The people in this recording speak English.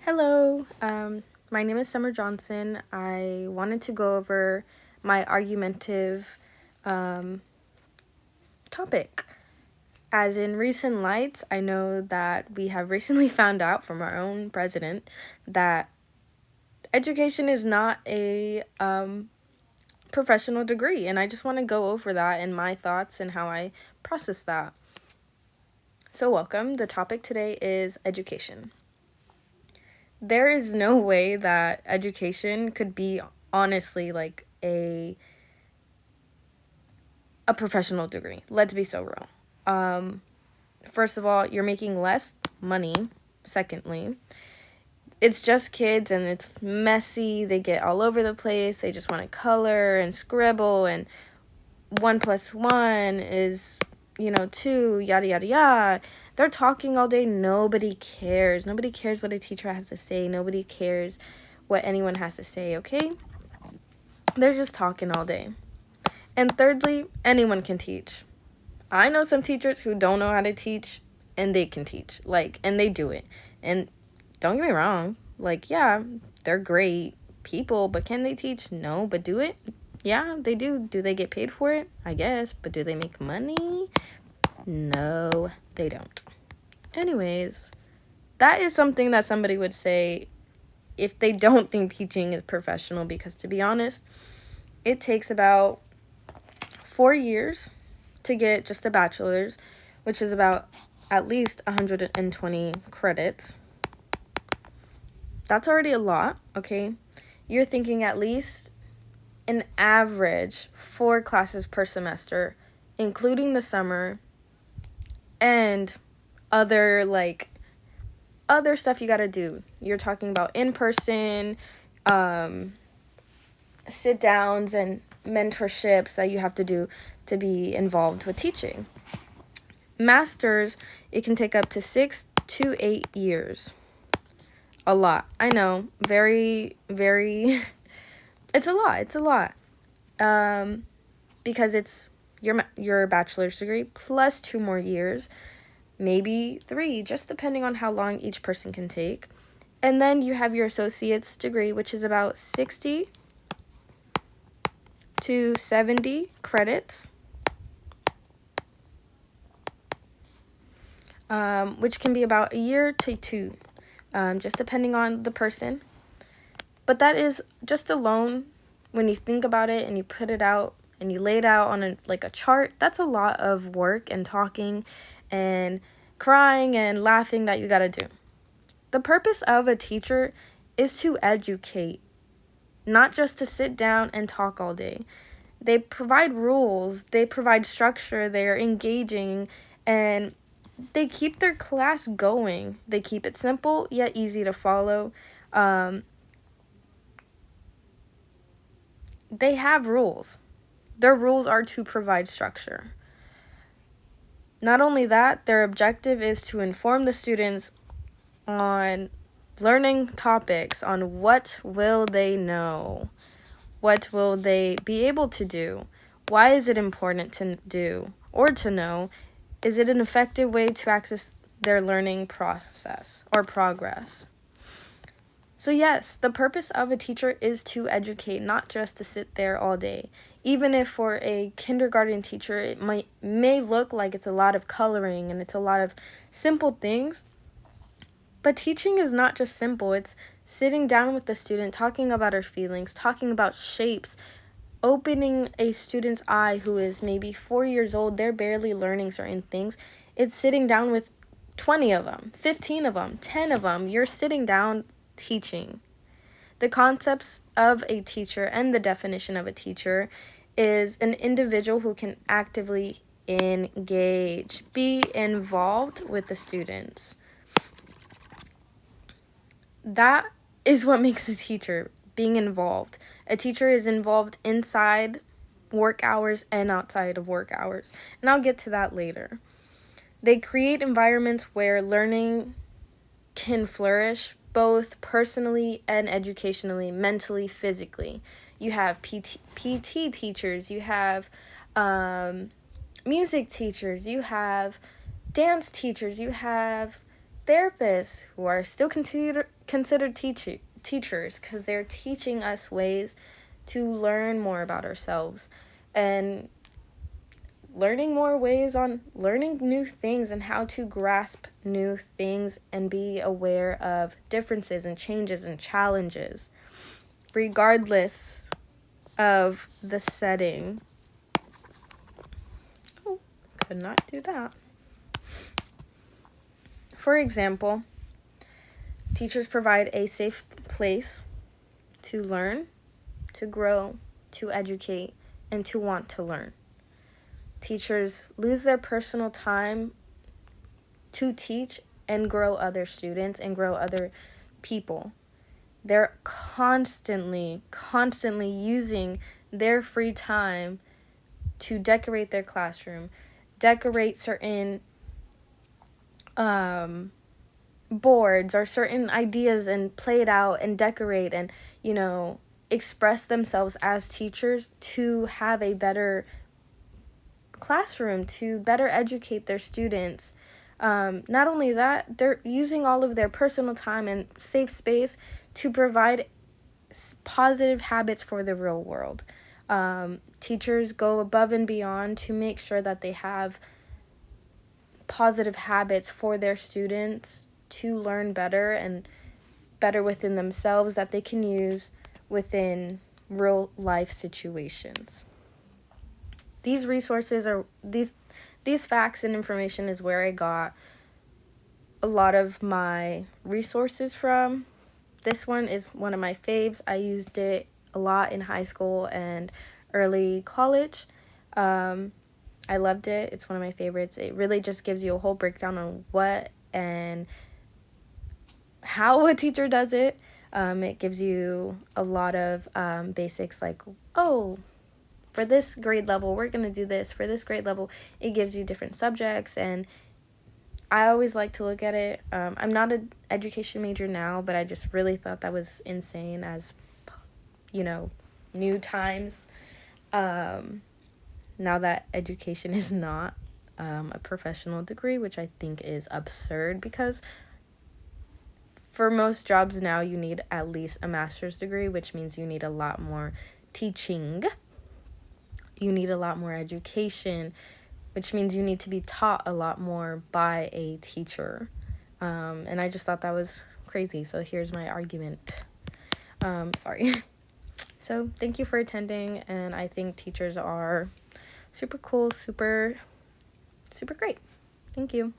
Hello, my name is Summer Johnson. I wanted to go over my argumentative topic. As in recent lights, I know that we have recently found out from our own president that education is not a professional degree, and I just want to go over that and my thoughts and how I process that. So, welcome. The topic today is education. There is no way that education could be honestly like a professional degree. Let's be so real. First of all, you're making less money. Secondly, it's just kids and it's messy. They get all over the place. They just want to color and scribble, and 1 + 1 is, 2, yada, yada, yada. They're talking all day. Nobody cares. Nobody cares what a teacher has to say. Nobody cares what anyone has to say, okay? They're just talking all day. And thirdly, anyone can teach. I know some teachers who don't know how to teach, and they can teach. And they do it. And don't get me wrong. Yeah, they're great people, but can they teach? No, but do it? Yeah, they do. Do they get paid for it? I guess. But do they make money? No, they don't. Anyways, that is something that somebody would say if they don't think teaching is professional, because to be honest, it takes about 4 years to get just a bachelor's, which is about at least 120 credits. That's already a lot, okay? You're thinking at least an average 4 classes per semester, including the summer and other stuff you gotta do. You're talking about in-person sit downs and mentorships that you have to do to be involved with teaching. Masters, it can take up to 6 to 8 years. A lot. I know. Very, very it's a lot. Because it's your bachelor's degree plus 2 more years, maybe 3, just depending on how long each person can take. And then you have your associate's degree, which is about 60 to 70 credits, which can be about a year to 2, just depending on the person. But that is just alone, when you think about it and you put it out and you lay it out on a chart, that's a lot of work and talking and crying and laughing that you gotta do. The purpose of a teacher is to educate, not just to sit down and talk all day. They provide rules, they provide structure, they're engaging, and they keep their class going. They keep it simple yet easy to follow. They have rules. Their rules are to provide structure. Not only that, their objective is to inform the students on learning topics, on what will they know, what will they be able to do, why is it important to do or to know, is it an effective way to access their learning process or progress. So yes, the purpose of a teacher is to educate, not just to sit there all day. Even if for a kindergarten teacher, it may look like it's a lot of coloring and it's a lot of simple things. But teaching is not just simple. It's sitting down with the student, talking about her feelings, talking about shapes, opening a student's eye who is maybe 4 years old. They're barely learning certain things. It's sitting down with 20 of them, 15 of them, 10 of them. You're sitting down teaching. The concepts of a teacher and the definition of a teacher is an individual who can actively engage, be involved with the students. That is what makes a teacher, being involved. A teacher is involved inside work hours and outside of work hours, and I'll get to that later. They create environments where learning can flourish, both personally and educationally, mentally, physically. You have PT teachers, you have music teachers, you have dance teachers, you have therapists who are still considered teachers because they're teaching us ways to learn more about ourselves and learning more ways on learning new things and how to grasp new things and be aware of differences and changes and challenges, regardless of the setting. Oh, could not do that. For example, teachers provide a safe place to learn, to grow, to educate, and to want to learn. Teachers lose their personal time to teach and grow other students and grow other people. They're constantly using their free time to decorate their classroom, decorate certain boards or certain ideas and play it out and decorate and, express themselves as teachers to have a better classroom, to better educate their students. Not only that, they're using all of their personal time and safe space to provide positive habits for the real world. Teachers go above and beyond to make sure that they have positive habits for their students to learn better and better within themselves that they can use within real life situations. These resources are these facts and information is where I got a lot of my resources from. This one is one of my faves. I used it a lot in high school and early college. I loved it. It's one of my favorites. It really just gives you a whole breakdown on what and how a teacher does it. It gives you a lot of basics like, for this grade level, we're going to do this. For this grade level, it gives you different subjects, and I always like to look at it. I'm not an education major now, but I just really thought that was insane as, new times. Now that education is not a professional degree, which I think is absurd because for most jobs now you need at least a master's degree, which means you need a lot more teaching. You need a lot more education, which means you need to be taught a lot more by a teacher. And I just thought that was crazy. So here's my argument. Sorry. So thank you for attending. And I think teachers are super cool, super great. Thank you.